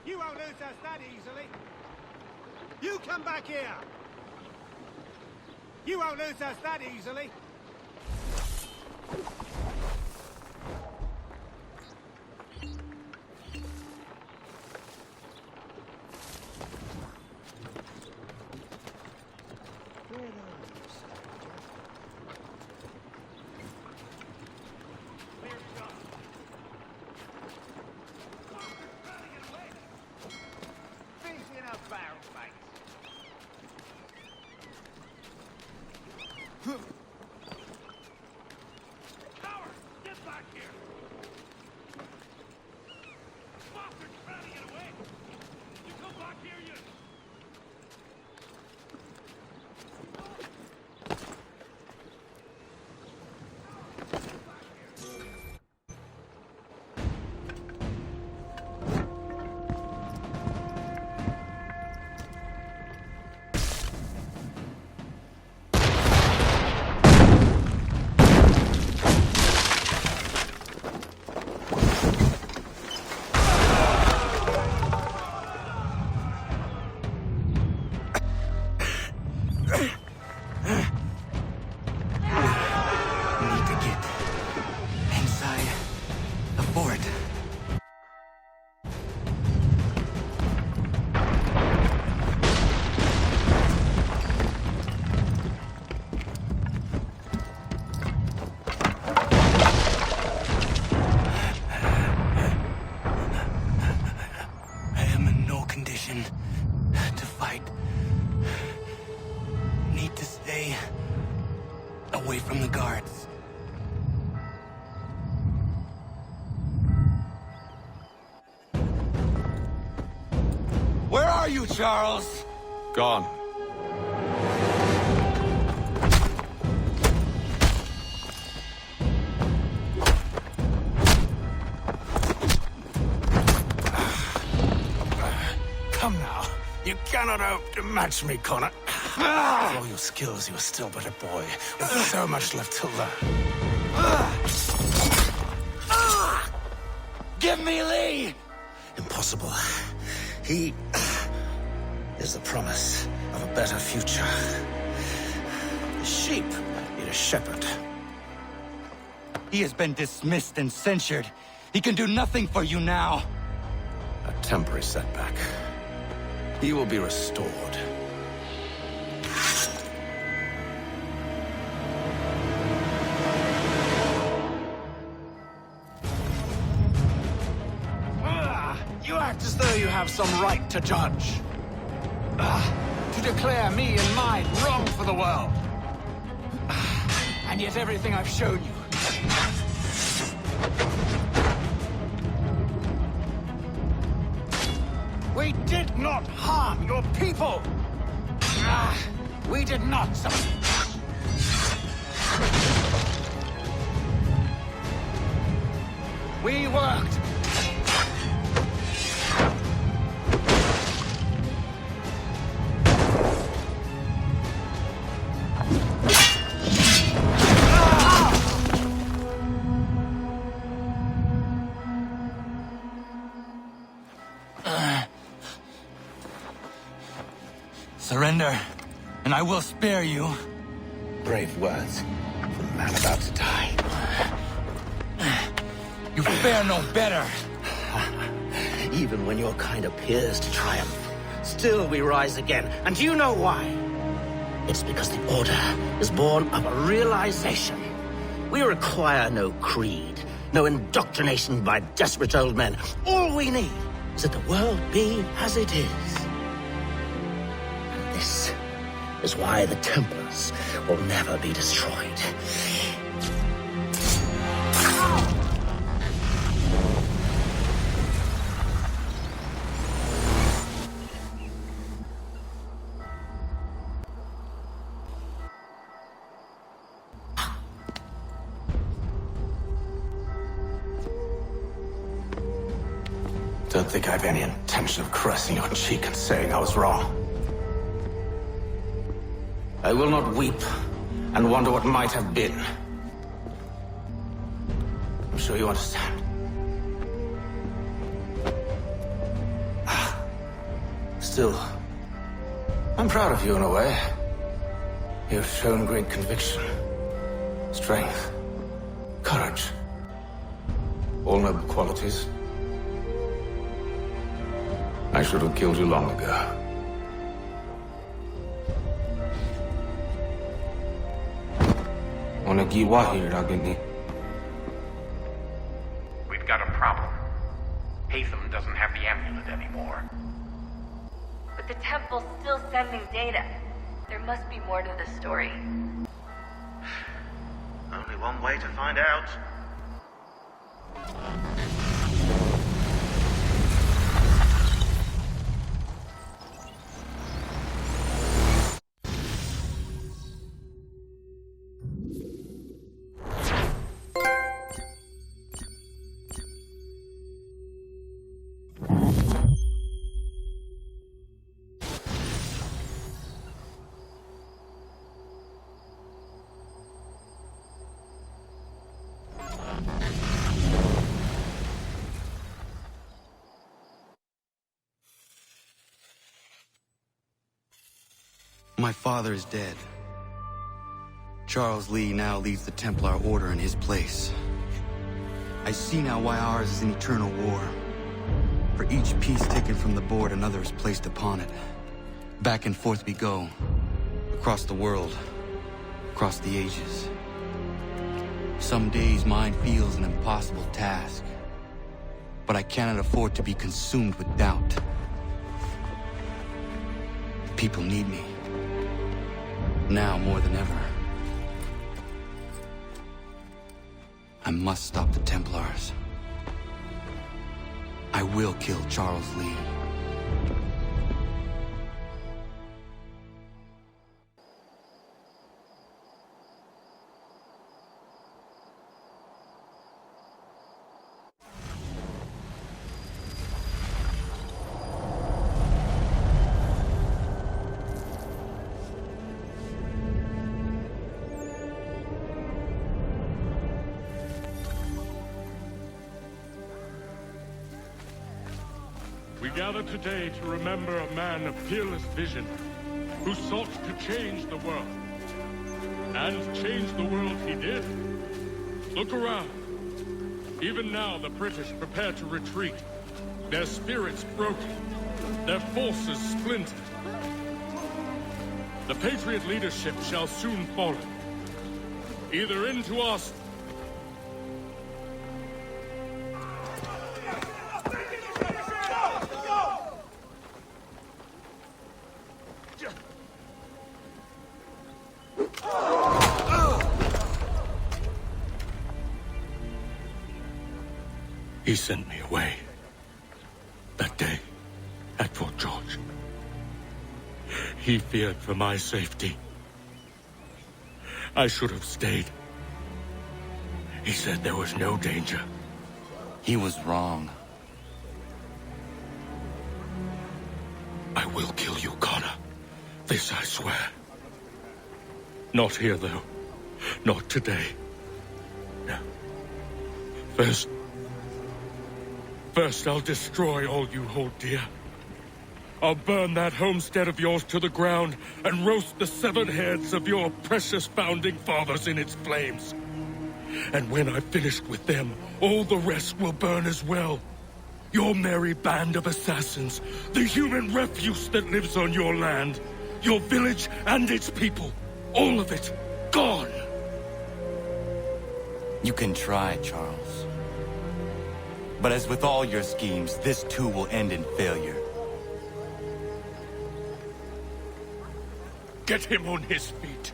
You won't lose us that easily. You come back here. You won't lose us that easily. Howard, get back here! Bastard's trying to get away! You come back here, you! To fight. Need to stay away from the guards. Where are you, Charles? Gone. Come now. You cannot hope to match me, Connor. With all your skills, you are still but a boy, with so much left to learn. Give me Lee! Impossible. He is the promise of a better future. The sheep need a shepherd. He has been dismissed and censured. He can do nothing for you now. A temporary setback. He will be restored. You act as though you have some right to judge. To declare me and mine wrong for the world. And yet everything I've shown you. We did not harm your people. We did not. We worked. Surrender, and I will spare you. Brave words from a man about to die. You fare no better. Even when your kind appears to triumph, still we rise again. And do you know why? It's because the Order is born of a realization. We require no creed, no indoctrination by desperate old men. All we need is that the world be as it is. And this is why the Templars will never be destroyed. Don't think I have any intention of caressing your cheek and saying I was wrong. I will not weep and wonder what might have been. I'm sure you understand. Still, I'm proud of you in a way. You've shown great conviction, strength, courage. All noble qualities. I should have killed you long ago. We've got a problem. Haytham doesn't have the amulet anymore. But the temple's still sending data. There must be more to the story. Only one way to find out. My father is dead. Charles Lee now leads the Templar Order in his place. I see now why ours is an eternal war. For each piece taken from the board, another is placed upon it. Back and forth we go. Across the world. Across the ages. Some days mine feels an impossible task. But I cannot afford to be consumed with doubt. The people need me. Now more than ever. I must stop the Templars. I will kill Charles Lee. We gather today to remember a man of fearless vision who sought to change the world. And change the world he did. Look around. Even now the British prepare to retreat. Their spirits broken. Their forces splintered. The Patriot leadership shall soon fall. Either into us. He sent me away. That day, at Fort George. He feared for my safety. I should have stayed. He said there was no danger. He was wrong. I will kill you, Connor. This I swear. Not here, though. Not today. No. First, I'll destroy all you hold dear. I'll burn that homestead of yours to the ground and roast the severed heads of your precious founding fathers in its flames. And when I've finished with them, all the rest will burn as well. Your merry band of assassins, the human refuse that lives on your land, your village and its people, all of it, gone. You can try, Charles. But as with all your schemes, this too will end in failure. Get him on his feet.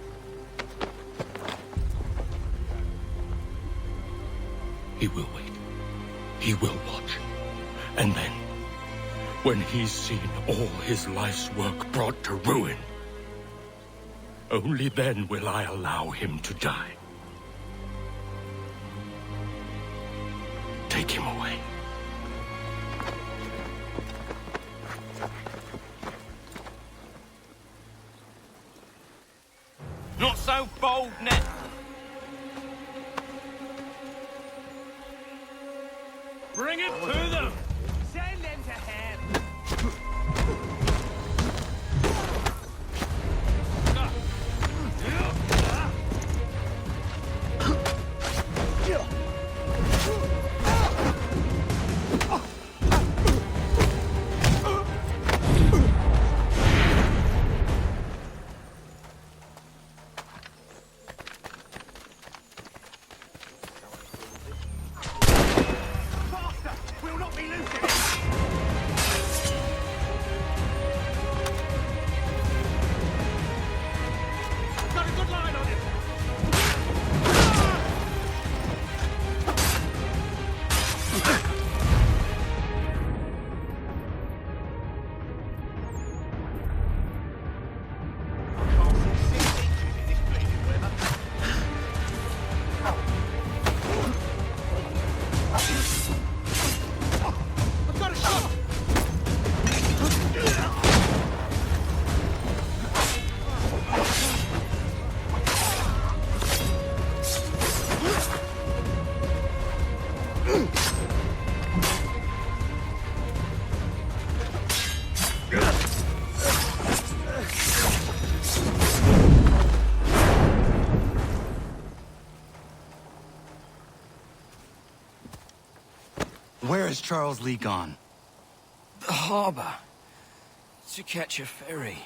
He will wait. He will watch. And then, when he's seen all his life's work brought to ruin, only then will I allow him to die. Take him away. Not so bold now. Bring it to them! Send them to hell. is Charles Lee gone? The harbor. To catch a ferry.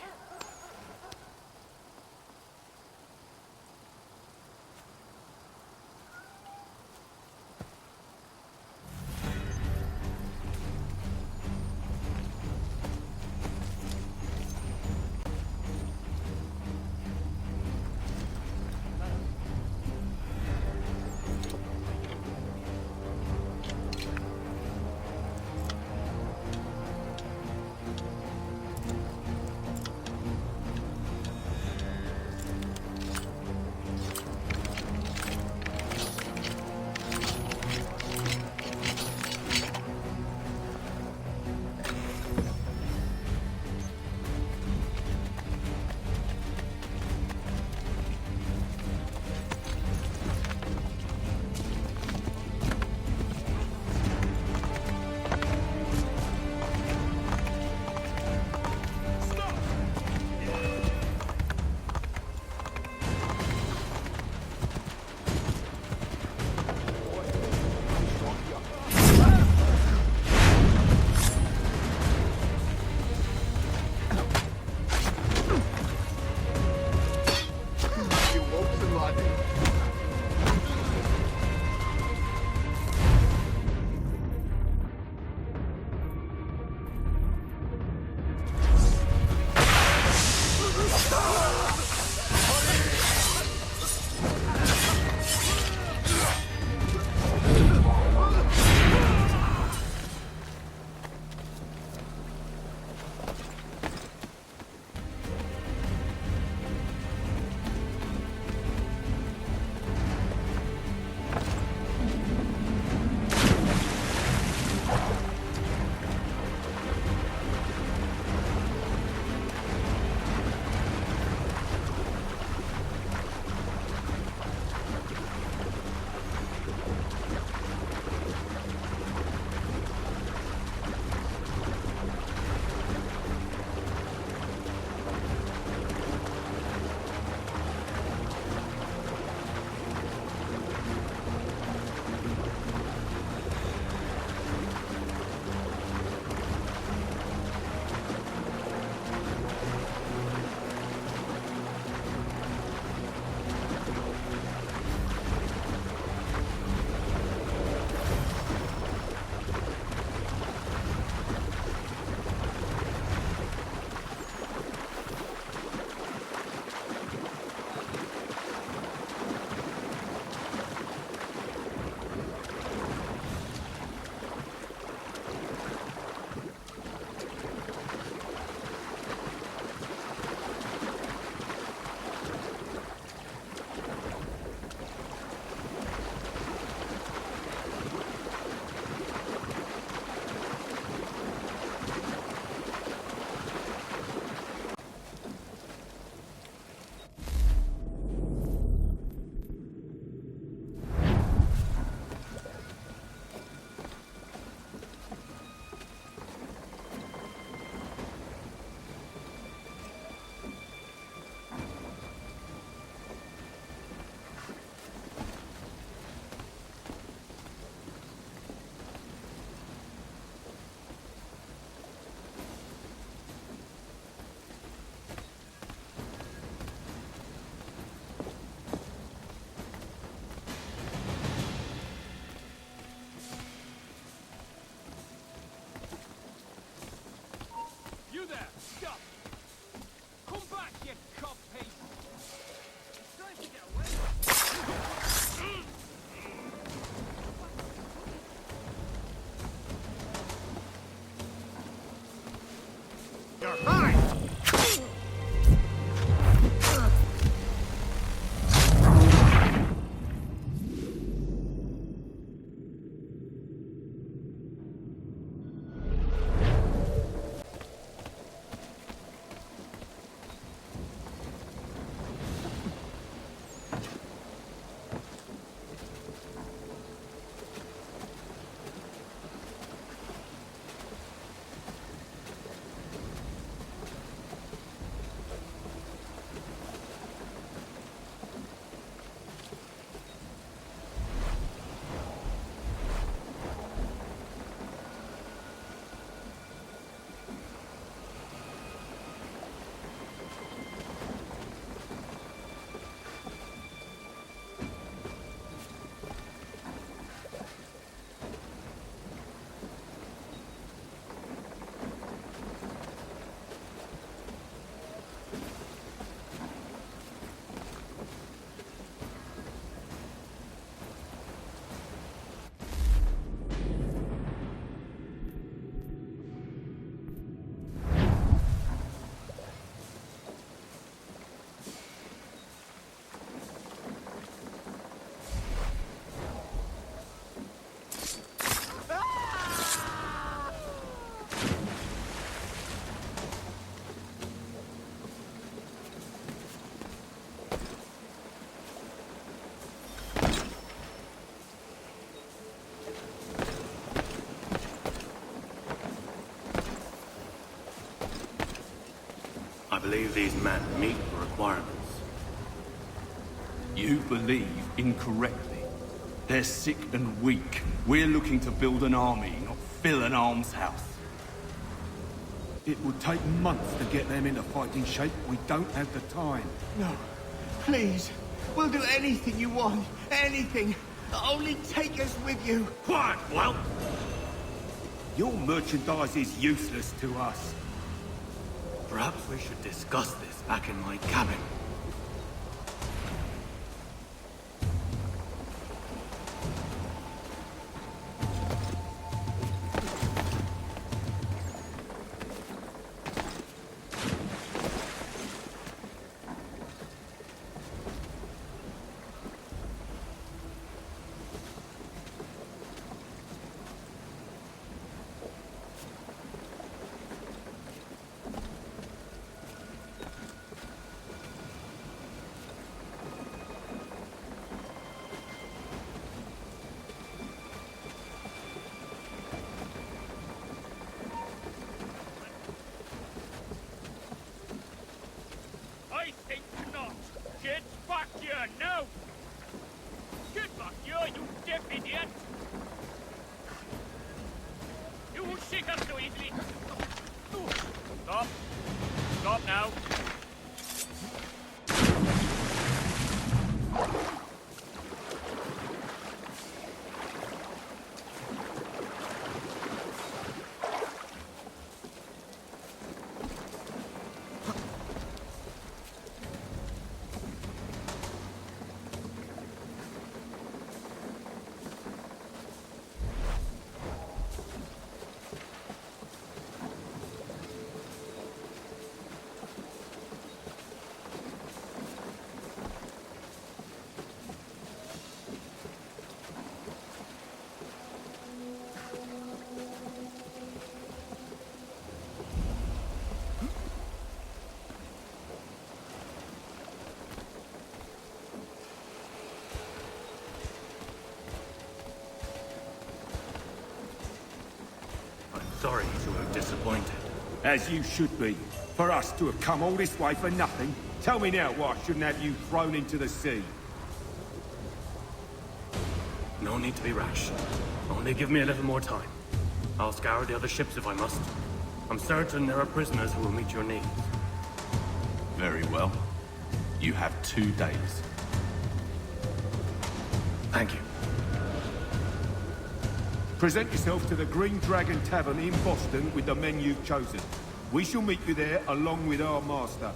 I believe these men meet the requirements. You believe incorrectly. They're sick and weak. We're looking to build an army, not fill an almshouse. It would take months to get them into fighting shape. We don't have the time. No. Please. We'll do anything you want. Anything. Only take us with you. Quiet, well. Your merchandise is useless to us. Perhaps we should discuss this back in my cabin. I think not. Get back here now! Get back here, you deaf idiot! You won't shake us so easily! Stop! Stop now! Sorry to have disappointed. As you should be. For us to have come all this way for nothing. Tell me now why I shouldn't have you thrown into the sea. No need to be rash. Only give me a little more time. I'll scour the other ships if I must. I'm certain there are prisoners who will meet your needs. Very well. You have 2 days. Thank you. Present yourself to the Green Dragon Tavern in Boston with the men you've chosen. We shall meet you there along with our master.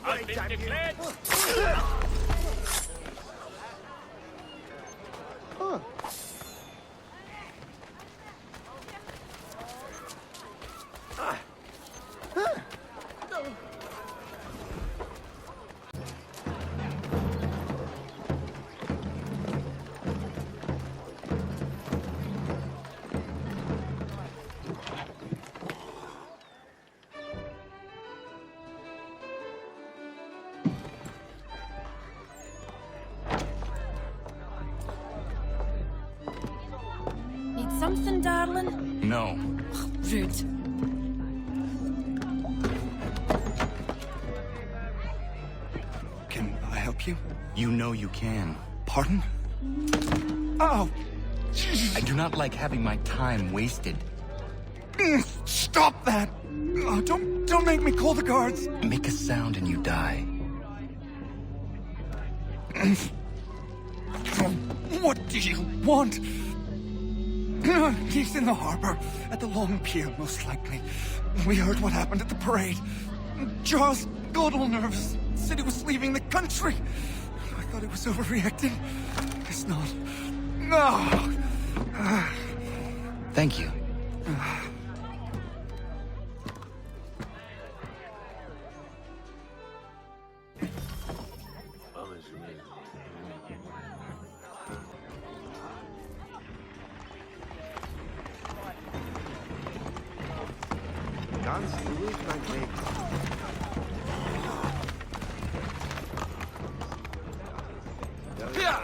away, damn you! Huh. Need something, darling? No. Rude. Can I help you? You know you can. Pardon? Oh! I do not like having my time wasted. Stop that! Oh, don't make me call the guards! Make a sound and you die. What do you want? He's in the harbor, at the long pier, most likely. We heard what happened at the parade. Jaws got all nervous, said he was leaving the country. I thought he was overreacting. It's not. No! Thank you. Ganz ruhig, mein Kind. Ja.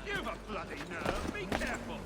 You've a bloody nerve. Be careful.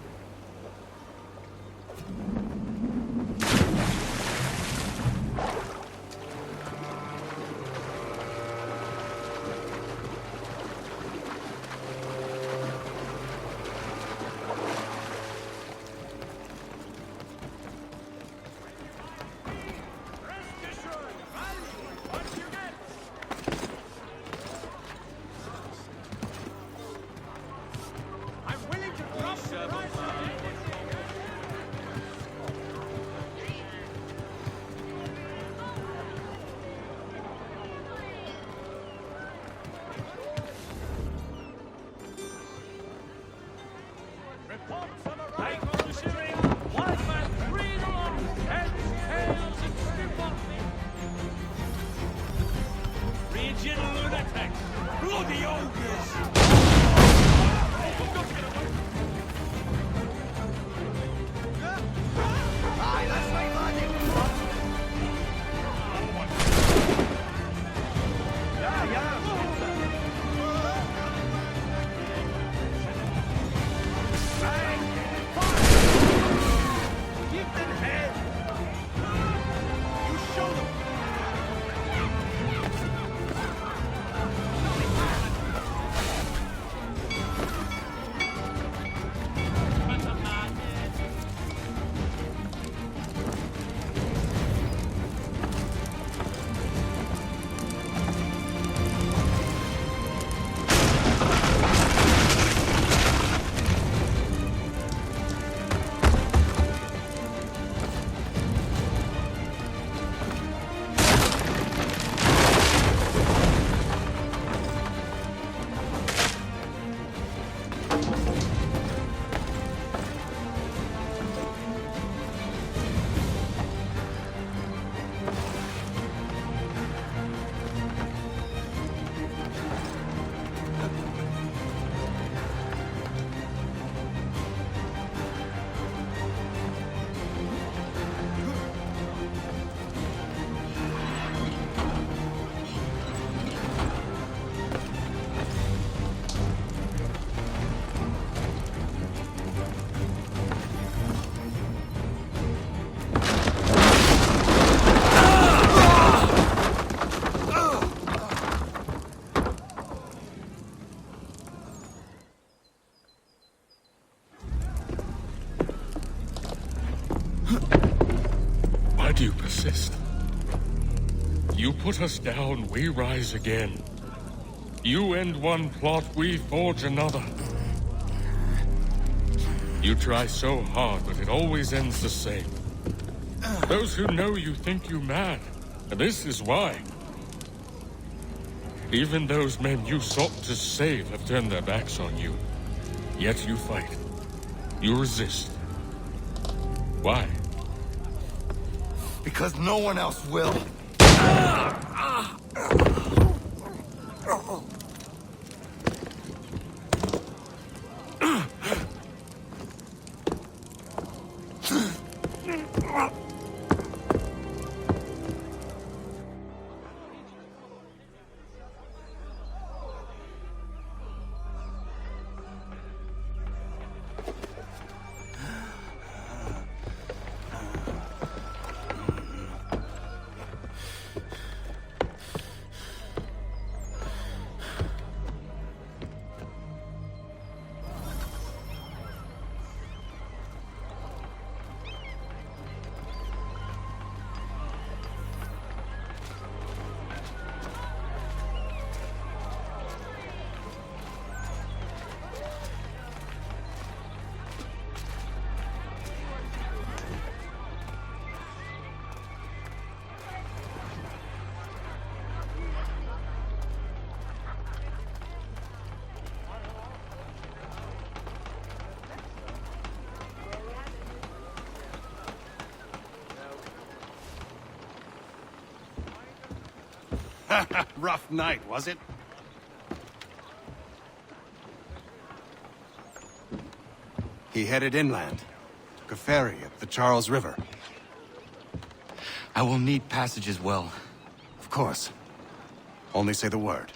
Bloody ogres! Why do you persist? You put us down, we rise again. You end one plot, we forge another. You try so hard, but it always ends the same. Those who know you think you mad, and this is why. Even those men you sought to save have turned their backs on you. Yet you fight. You resist. Why? Because no one else will. Rough night, was it? He headed inland. Took a ferry up the Charles River. I will need passage as well. Of course. Only say the word.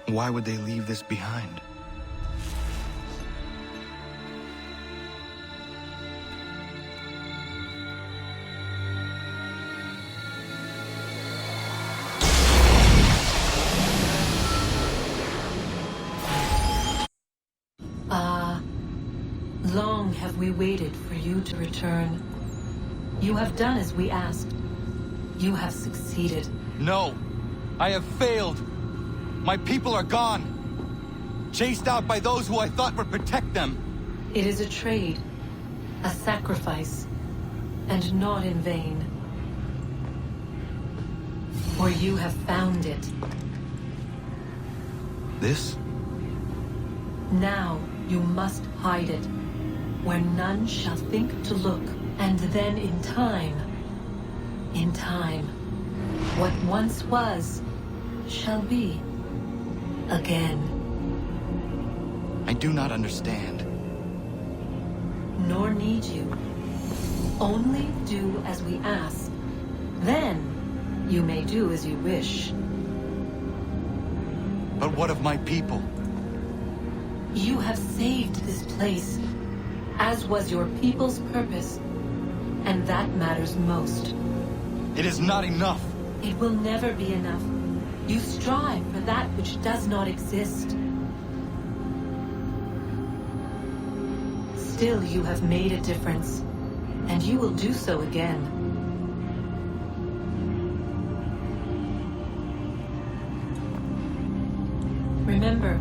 Why would they leave this behind? Long have we waited for you to return. You have done as we asked. You have succeeded. No! I have failed! My people are gone! Chased out by those who I thought would protect them! It is a trade, a sacrifice, and not in vain. For you have found it. This? Now you must hide it, where none shall think to look, and then in time, what once was, shall be again. I do not understand. Nor need you. Only do as we ask. Then you may do as you wish. But what of my people? You have saved this place, as was your people's purpose, and that matters most. It is not enough. It will never be enough. You strive for that which does not exist. Still, you have made a difference, and you will do so again. Remember,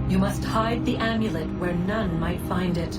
you must hide the amulet where none might find it.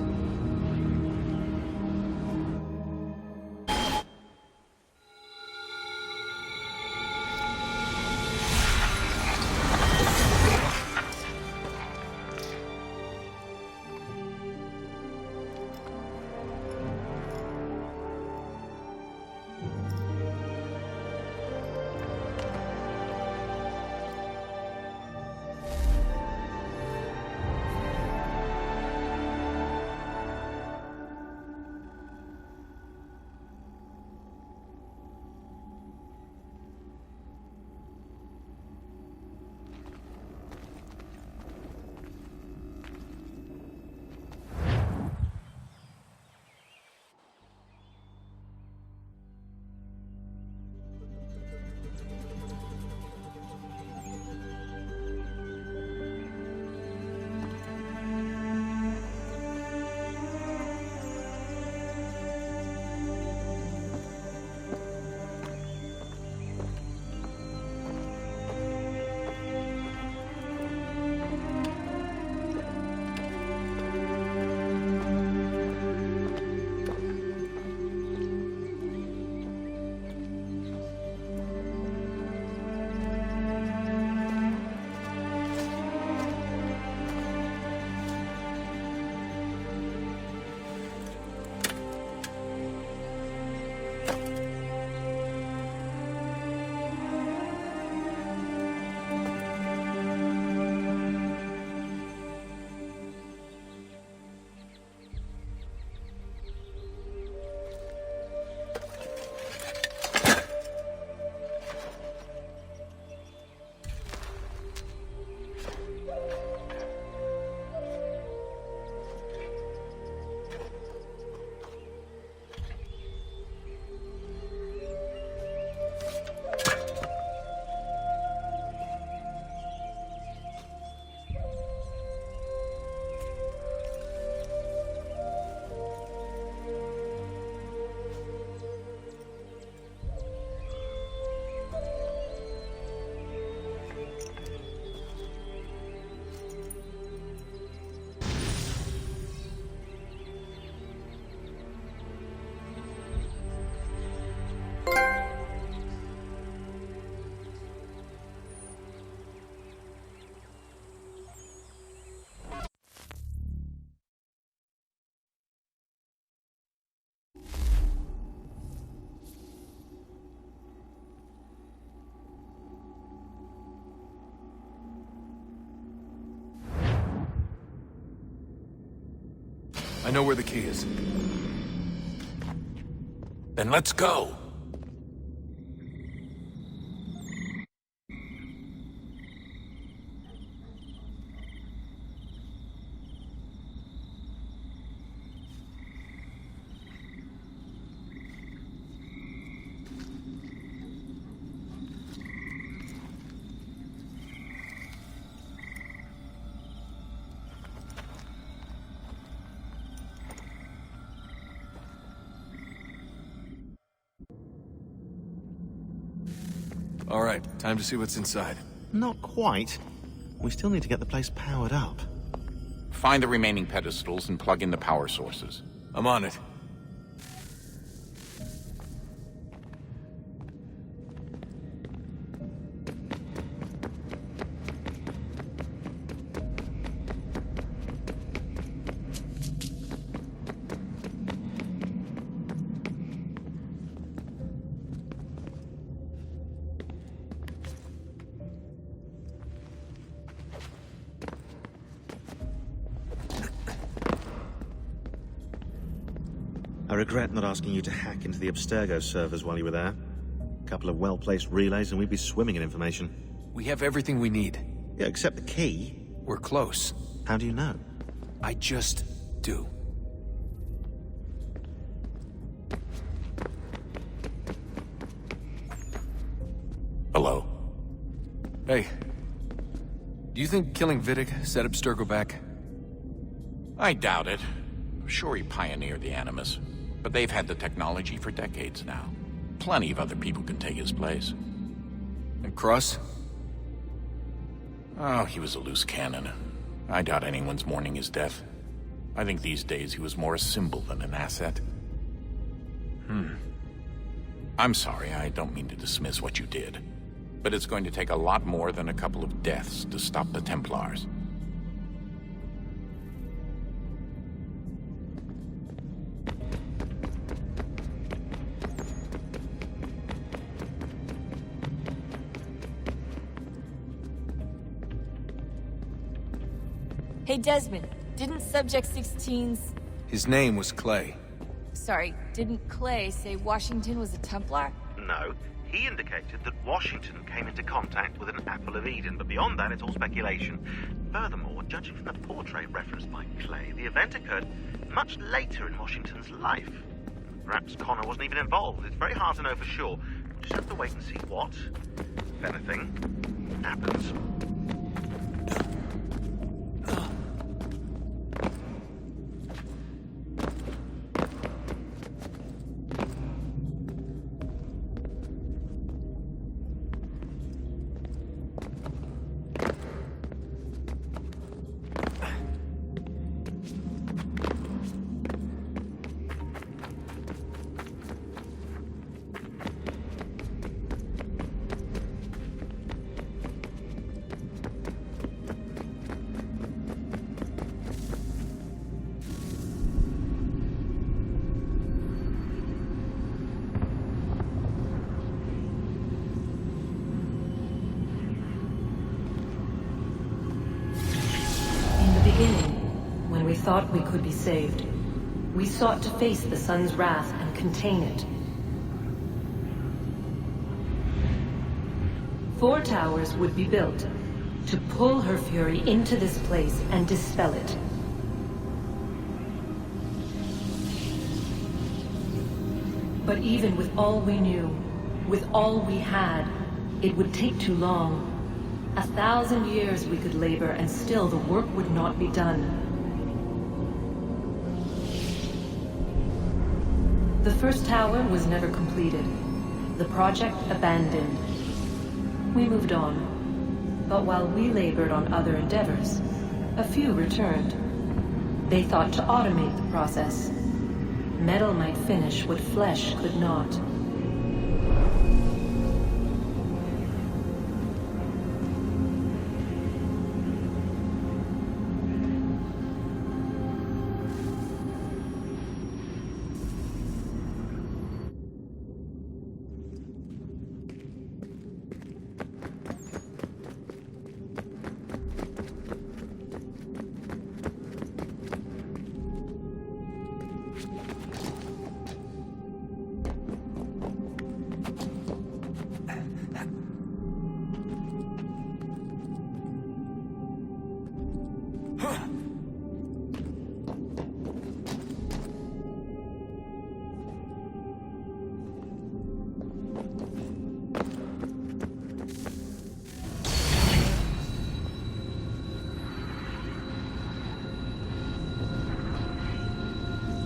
I know where the key is. Then let's go. All right, time to see what's inside. Not quite. We still need to get the place powered up. Find the remaining pedestals and plug in the power sources. I'm on it. I regret not asking you to hack into the Abstergo servers while you were there. A couple of well-placed relays and we'd be swimming in information. We have everything we need. Yeah, except the key. We're close. How do you know? I just do. Hello? Hey. Do you think killing Vidic set Abstergo back? I doubt it. Sure, he pioneered the Animus, but they've had the technology for decades now. Plenty of other people can take his place. And Cross? Oh, he was a loose cannon. I doubt anyone's mourning his death. I think these days he was more a symbol than an asset. I'm sorry, I don't mean to dismiss what you did. But it's going to take a lot more than a couple of deaths to stop the Templars. Hey, Desmond, didn't Subject 16's... His name was Clay. Sorry, didn't Clay say Washington was a Templar? No. He indicated that Washington came into contact with an Apple of Eden, but beyond that, it's all speculation. Furthermore, judging from the portrait referenced by Clay, the event occurred much later in Washington's life. Perhaps Connor wasn't even involved. It's very hard to know for sure. Just have to wait and see what, if anything, happens. When we thought we could be saved, we sought to face the sun's wrath and contain it. 4 towers would be built to pull her fury into this place and dispel it. But even with all we knew, with all we had, it would take too long. 1,000 years we could labor and still the work would not be done. The first tower was never completed. The project abandoned. We moved on. But while we labored on other endeavors, a few returned. They thought to automate the process. Metal might finish what flesh could not.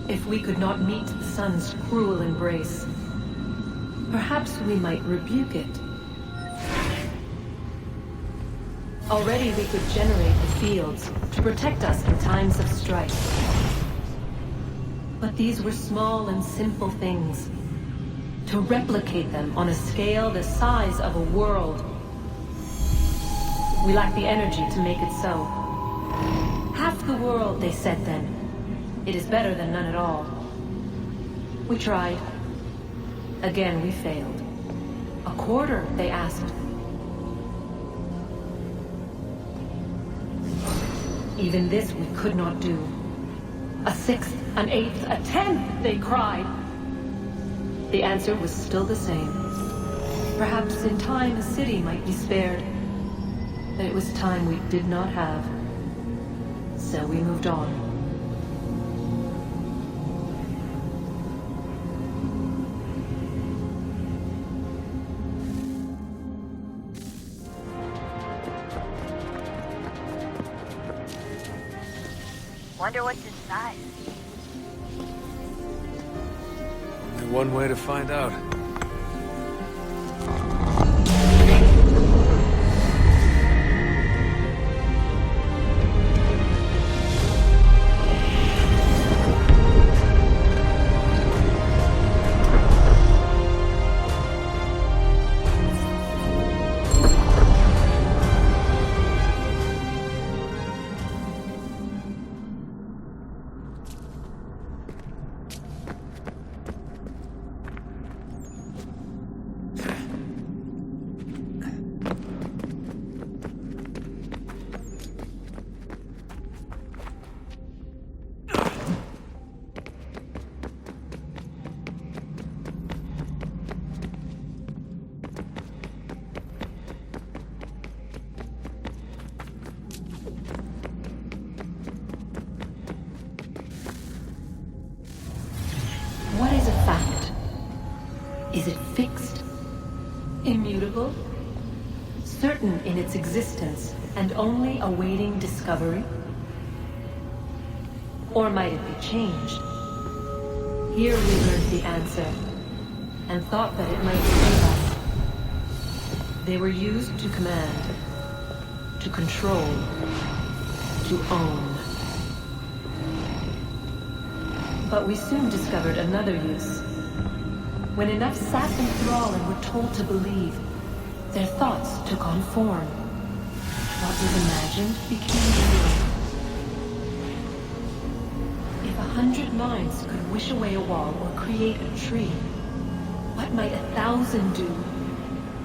If we could not meet the sun's cruel embrace, perhaps we might rebuke it. Already we could generate the fields to protect us in times of strife. But these were small and simple things. To replicate them on a scale the size of a world, we lack the energy to make it so. Half the world, they said then. It is better than none at all. We tried. Again, we failed. A quarter, they asked. Even this we could not do. A sixth, an eighth, a tenth, they cried. The answer was still the same. Perhaps in time a city might be spared. But it was time we did not have. So we moved on. Wonder what's inside. Only one way to find out. What is a fact? Is it fixed? Immutable? Certain in its existence and only awaiting discovery? Or might it be changed? Here we learned the answer, and thought that it might save us. They were used to command, to control, to own. But we soon discovered another use. When enough sat in thrall and were told to believe, their thoughts took on form. What was imagined became real. If 100 minds could wish away a wall or create a tree, what might 1,000 do?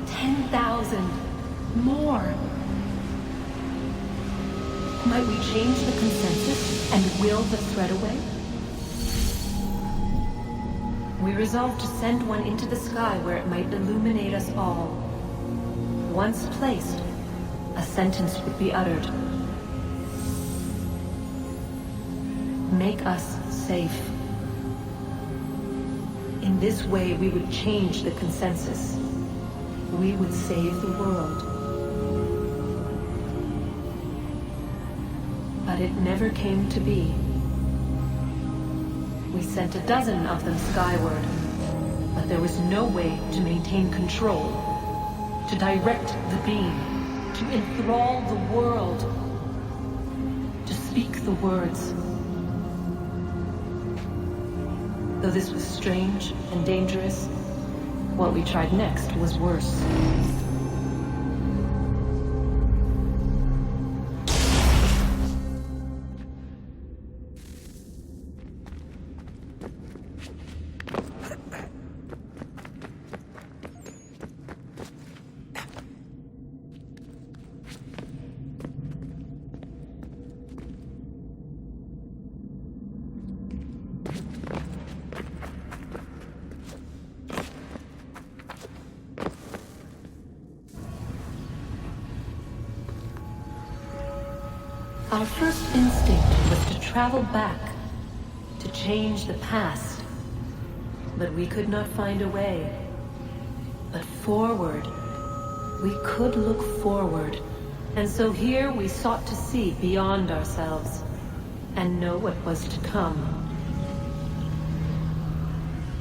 10,000? More? Might we change the consensus and will the thread away? We resolved to send one into the sky where it might illuminate us all. Once placed, a sentence would be uttered. Make us safe. In this way, we would change the consensus. We would save the world. But it never came to be. We sent a dozen of them skyward, but there was no way to maintain control, to direct the beam, to enthrall the world, to speak the words. Though this was strange and dangerous, what we tried next was worse. Our first instinct was to travel back, to change the past. But we could not find a way. But forward, we could look forward. And so here we sought to see beyond ourselves, and know what was to come.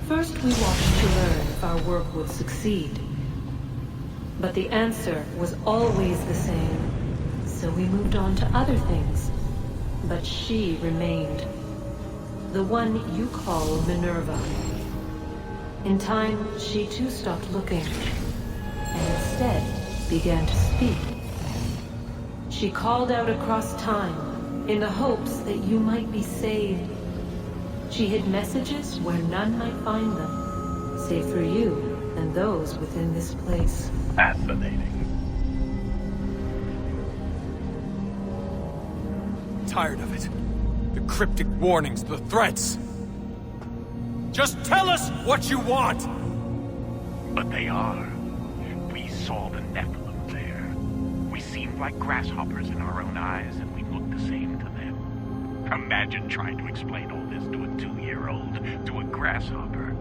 First we watched to learn if our work would succeed. But the answer was always the same. so we moved on to other things. But she remained. The one you call Minerva. In time, she too stopped looking, and instead began to speak. She called out across time, in the hopes that you might be saved. She hid messages where none might find them, save for you and those within this place. Fascinating. Tired of it. The cryptic warnings, the threats. Just tell us what you want! But they are. We saw the Nephilim there. We seemed like grasshoppers in our own eyes, and we looked the same to them. Imagine trying to explain all this to a 2-year-old, to a grasshopper.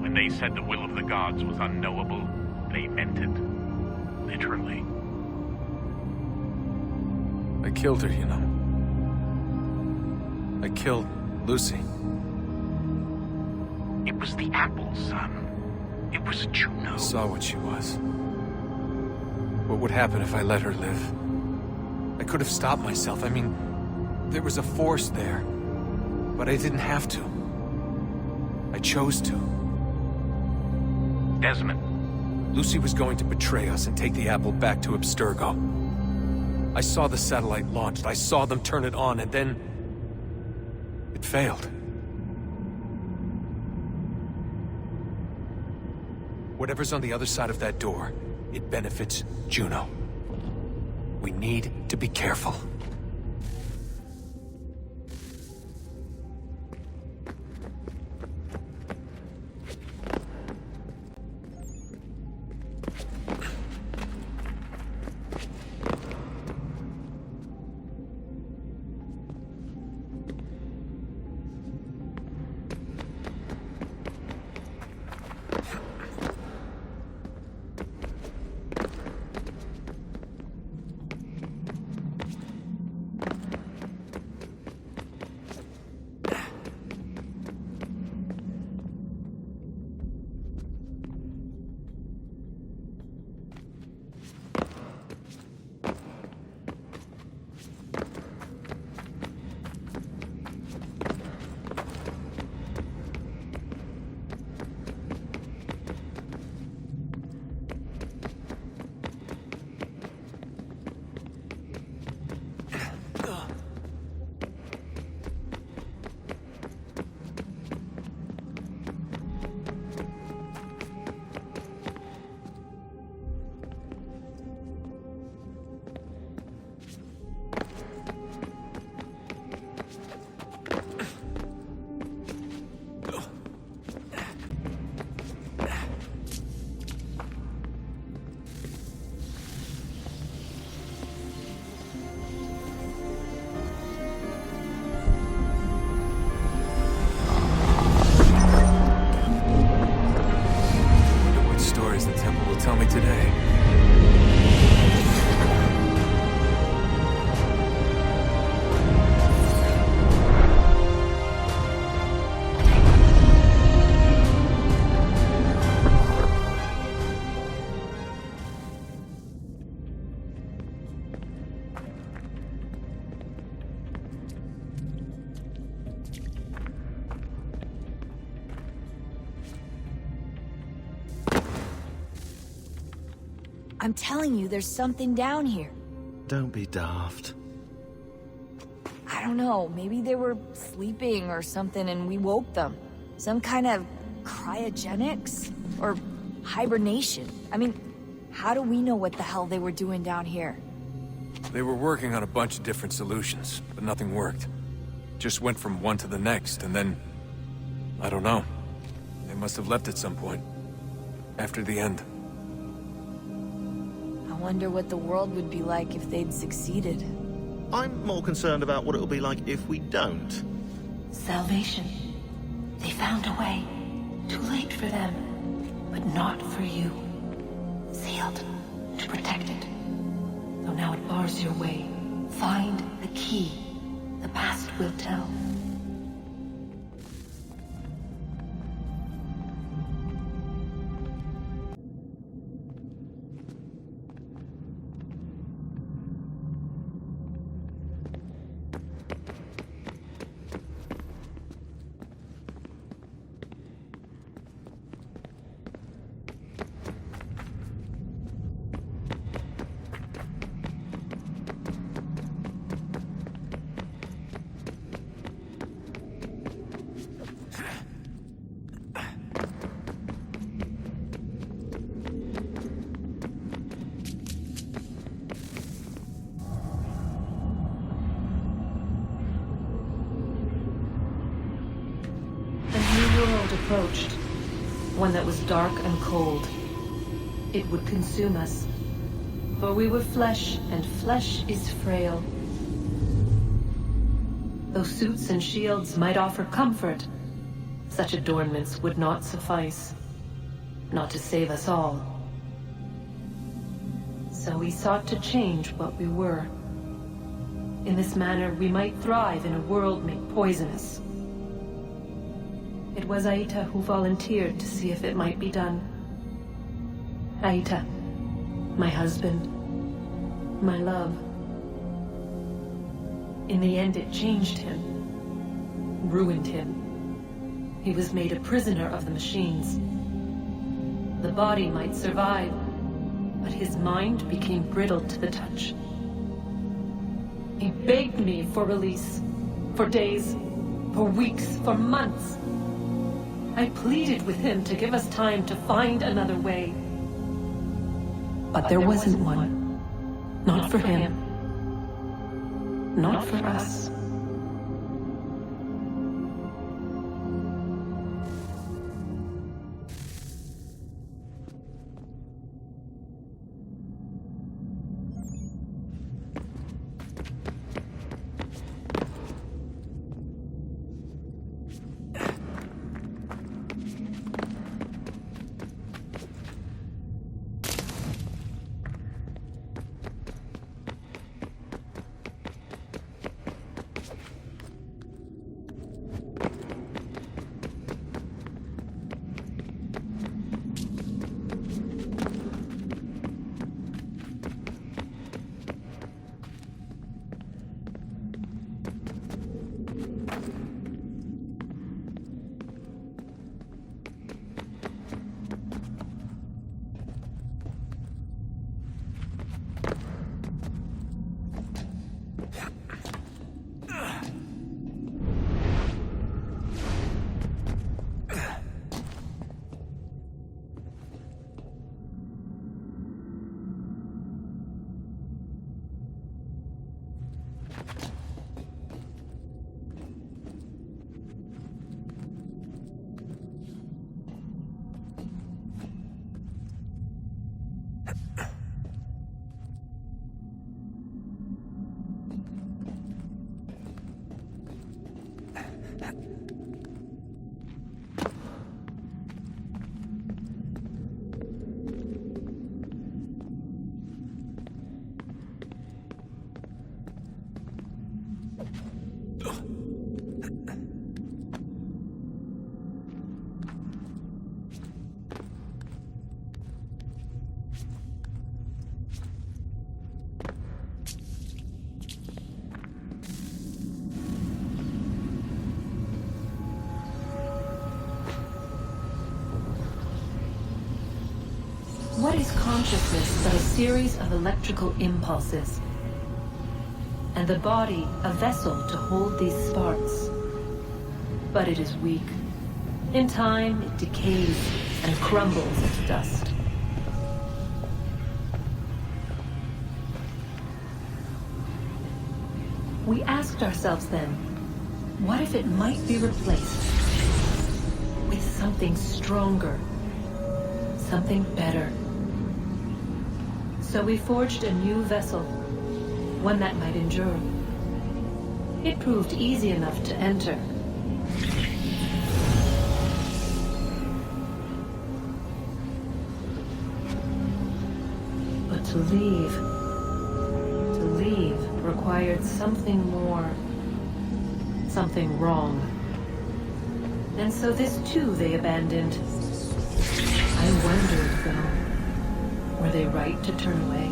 When they said the will of the gods was unknowable, they meant it. Literally. I killed her, you know. I killed Lucy. It was the apple, son. It was Juno. I saw what she was. What would happen if I let her live? I could have stopped myself. I mean, there was a force there. But I didn't have to. I chose to. Desmond. Lucy was going to betray us and take the apple back to Abstergo. I saw the satellite launched. I saw them turn it on, and then... it failed. Whatever's on the other side of that door, it benefits Juno. We need to be careful. Tell me today. I'm telling you, there's something down here. Don't be daft. I don't know, maybe they were sleeping or something and we woke them. Some kind of cryogenics? Or hibernation. I mean, how do we know what the hell they were doing down here? They were working on a bunch of different solutions, but nothing worked. Just went from one to the next, and then... I don't know. They must have left at some point. After the end. I wonder what the world would be like if they'd succeeded. I'm more concerned about what it'll be like if we don't. Salvation. They found a way. Too late for them, but not for you. Sealed to protect it. Though now it bars your way. Find the key. The past will tell. approached. One that was dark and cold. It would consume us. For we were flesh, and flesh is frail. Though suits and shields might offer comfort, such adornments would not suffice. Not to save us all. So we sought to change what we were. In this manner, we might thrive in a world made poisonous. It was Aita who volunteered to see if it might be done. Aita, my husband, my love. In the end, it changed him, ruined him. He was made a prisoner of the machines. The body might survive, but his mind became brittle to the touch. He begged me for release, for days, for weeks, for months. I pleaded with him to give us time to find another way. But there wasn't one. Not for him. Not for us. What is consciousness but a series of electrical impulses? And the body a vessel to hold these sparks. But it is weak. In time, it decays and crumbles into dust. We asked ourselves then, what if it might be replaced with something stronger, something better? So we forged a new vessel, one that might endure. It proved easy enough to enter. But to leave required something more, something wrong. And so this too they abandoned. I wondered, though, were they right to turn away?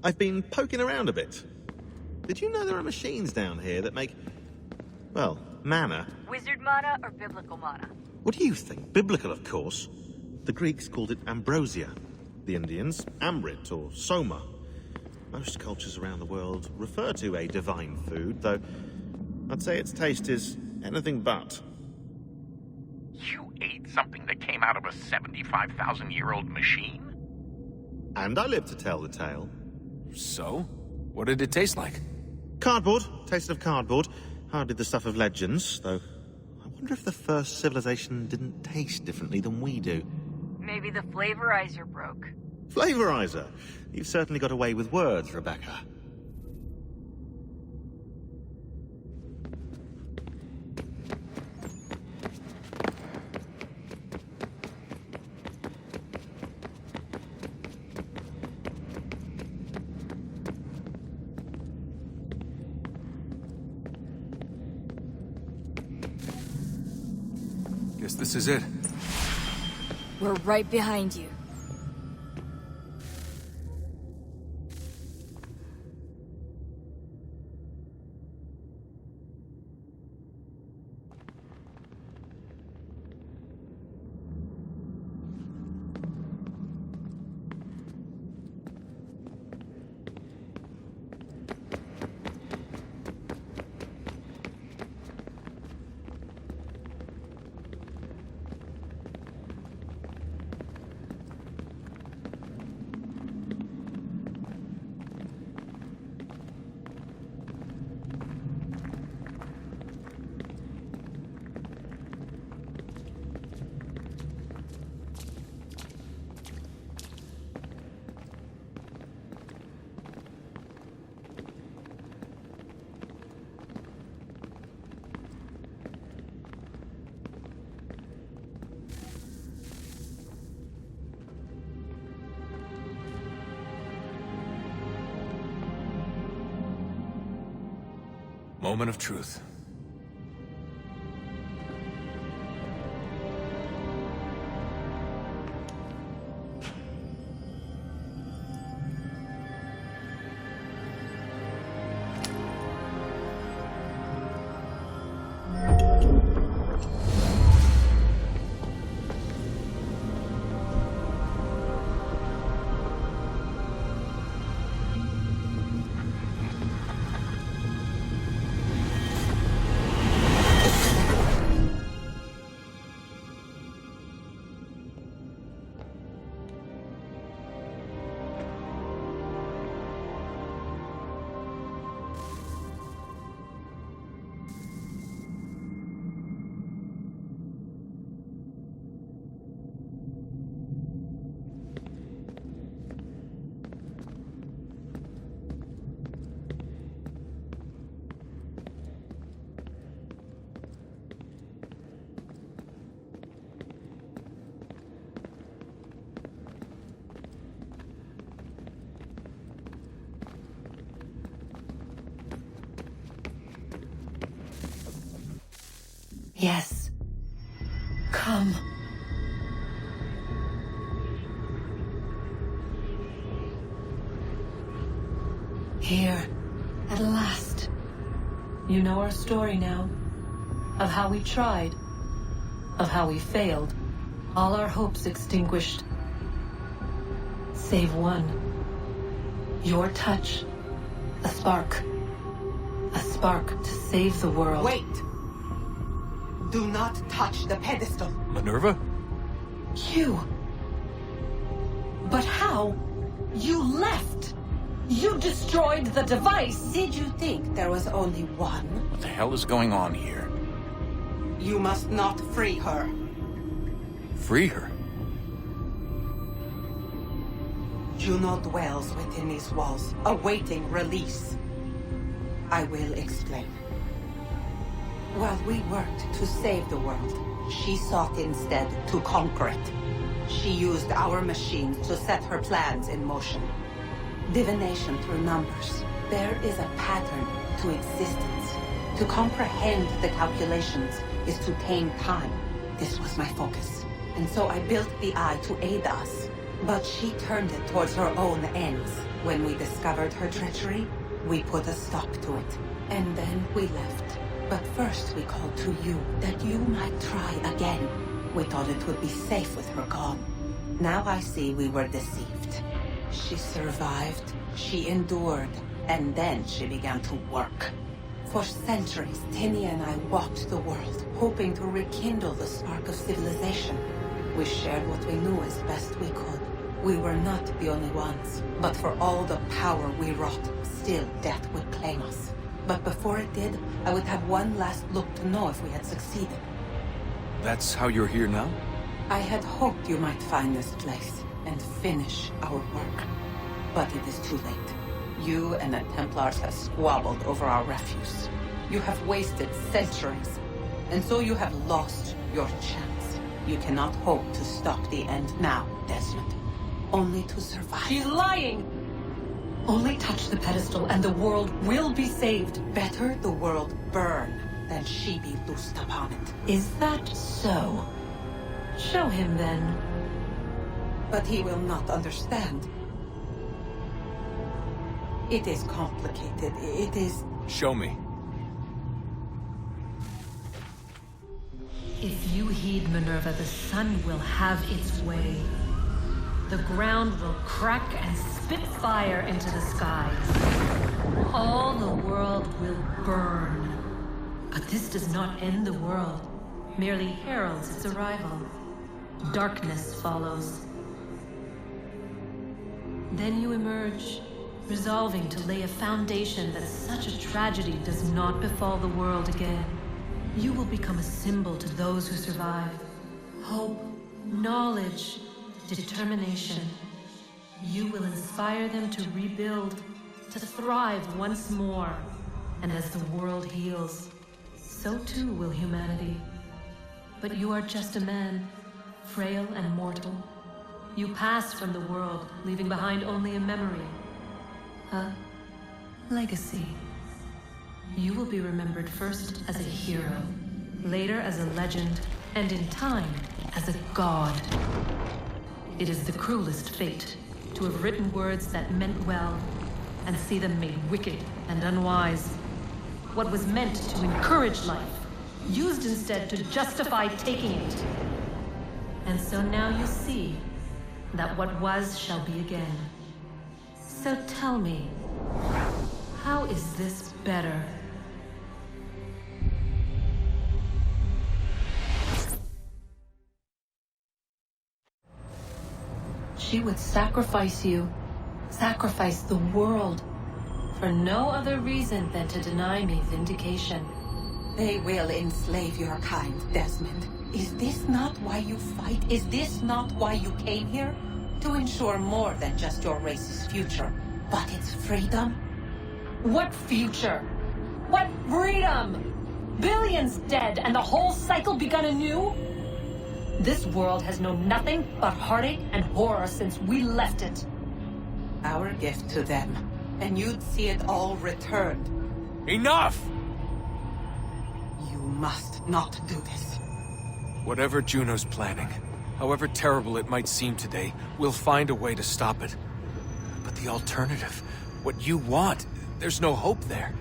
I've been poking around a bit. Did you know there are machines down here that make, well, mana? Wizard mana or biblical mana? What do you think? Biblical, of course. The Greeks called it ambrosia. The Indians, amrit or soma. Most cultures around the world refer to a divine food, though I'd say its taste is anything but. You ate something that came out of a 75,000-year-old machine? And I live to tell the tale. So? What did it taste like? Cardboard. Taste of cardboard. Hardly the stuff of legends, though. I wonder if the first civilization didn't taste differently than we do. Maybe the flavorizer broke. Flavorizer? You've certainly got away with words, Rebecca. Guess this is it. We're right behind you. Moment of truth. Yes. Come. Here, at last. You know our story now. Of how we tried. Of how we failed. All our hopes extinguished. Save one. Your touch. A spark. A spark to save the world. Wait! Do not touch the pedestal. Minerva? You. But how? You left. You destroyed the device. Did you think there was only one? What the hell is going on here? You must not free her. Free her? Juno dwells within these walls, awaiting release. I will explain. While we worked to save the world, she sought instead to conquer it. She used our machine to set her plans in motion. Divination through numbers. There is a pattern to existence. To comprehend the calculations is to tame time. This was my focus. And so I built the Eye to aid us. But she turned it towards her own ends. When we discovered her treachery, we put a stop to it. And then we left. But first we called to you, that you might try again. We thought it would be safe with her gone. Now I see we were deceived. She survived, she endured, and then she began to work. For centuries, Tinny and I walked the world, hoping to rekindle the spark of civilization. We shared what we knew as best we could. We were not the only ones, but for all the power we wrought, still death would claim us. But before it did, I would have one last look to know if we had succeeded. That's how you're here now? I had hoped you might find this place and finish our work. But it is too late. You and the Templars have squabbled over our refuse. You have wasted centuries, and so you have lost your chance. You cannot hope to stop the end now, Desmond. Only to survive. She's lying! Only touch the pedestal and the world will be saved. Better the world burn than she be loosed upon it. Is that so? Show him then. But he will not understand. It is complicated. It is... Show me. If you heed Minerva, the sun will have its way. The ground will crack and spit fire into the skies. All the world will burn. But this does not end the world, merely heralds its arrival. Darkness follows. Then you emerge, resolving to lay a foundation that such a tragedy does not befall the world again. You will become a symbol to those who survive. Hope, knowledge, determination. You will inspire them to rebuild, to thrive once more. And as the world heals, so too will humanity. But you are just a man, frail and mortal. You pass from the world, leaving behind only a memory. A legacy. You will be remembered first as a hero, later as a legend, and in time, as a god. It is the cruelest fate, to have written words that meant well, and see them made wicked and unwise. What was meant to encourage life, used instead to justify taking it. And so now you see that what was shall be again. So tell me, how is this better? She would sacrifice you, sacrifice the world, for no other reason than to deny me vindication. They will enslave your kind, Desmond. Is this not why you fight? Is this not why you came here? To ensure more than just your race's future, but its freedom? What future? What freedom? Billions dead and the whole cycle begun anew? This world has known nothing but heartache and horror since we left it. Our gift to them, and you'd see it all returned. Enough! You must not do this. Whatever Juno's planning, however terrible it might seem today, we'll find a way to stop it. But the alternative, what you want, there's no hope there.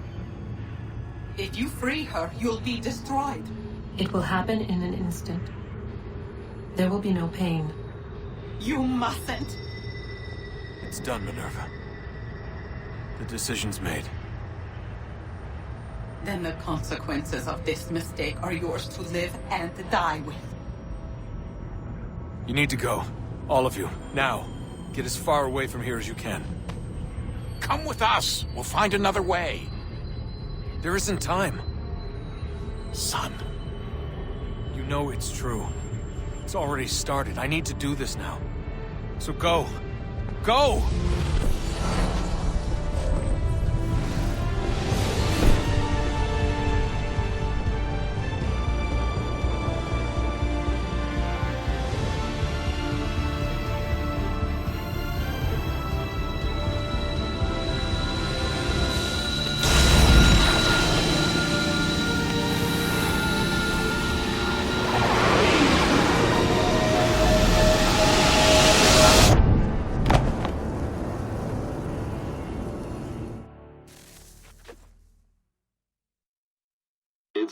If you free her, you'll be destroyed. It will happen in an instant. There will be no pain. You mustn't. It's done, Minerva. The decision's made. Then the consequences of this mistake are yours to live and die with. You need to go. All of you. Now. Get as far away from here as you can. Come with us. We'll find another way. There isn't time. Son. You know it's true. It's already started. I need to do this now. So go. Go!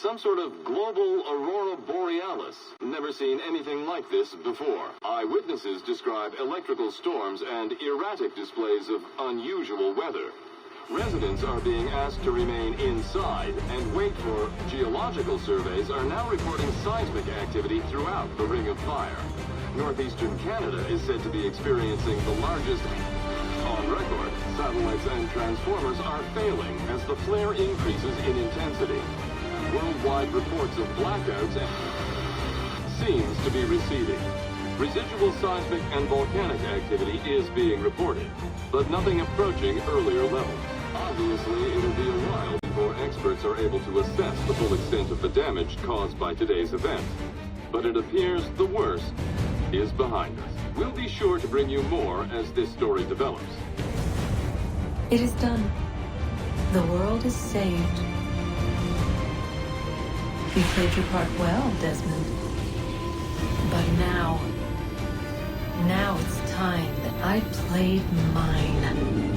some sort of global aurora borealis. Never seen anything like this before. Eyewitnesses describe electrical storms and erratic displays of unusual weather. Residents are being asked to remain inside and wait for geological surveys are now reporting seismic activity throughout the Ring of Fire. Northeastern Canada is said to be experiencing the largest on record. Satellites and transformers are failing as the flare increases in intensity. Worldwide reports of blackouts seems to be receding. Residual seismic and volcanic activity is being reported, but nothing approaching earlier levels. Obviously, it'll be a while before experts are able to assess the full extent of the damage caused by today's event. But it appears the worst is behind us. We'll be sure to bring you more as this story develops. It is done. The world is saved. You played your part well, Desmond. But now it's time that I played mine.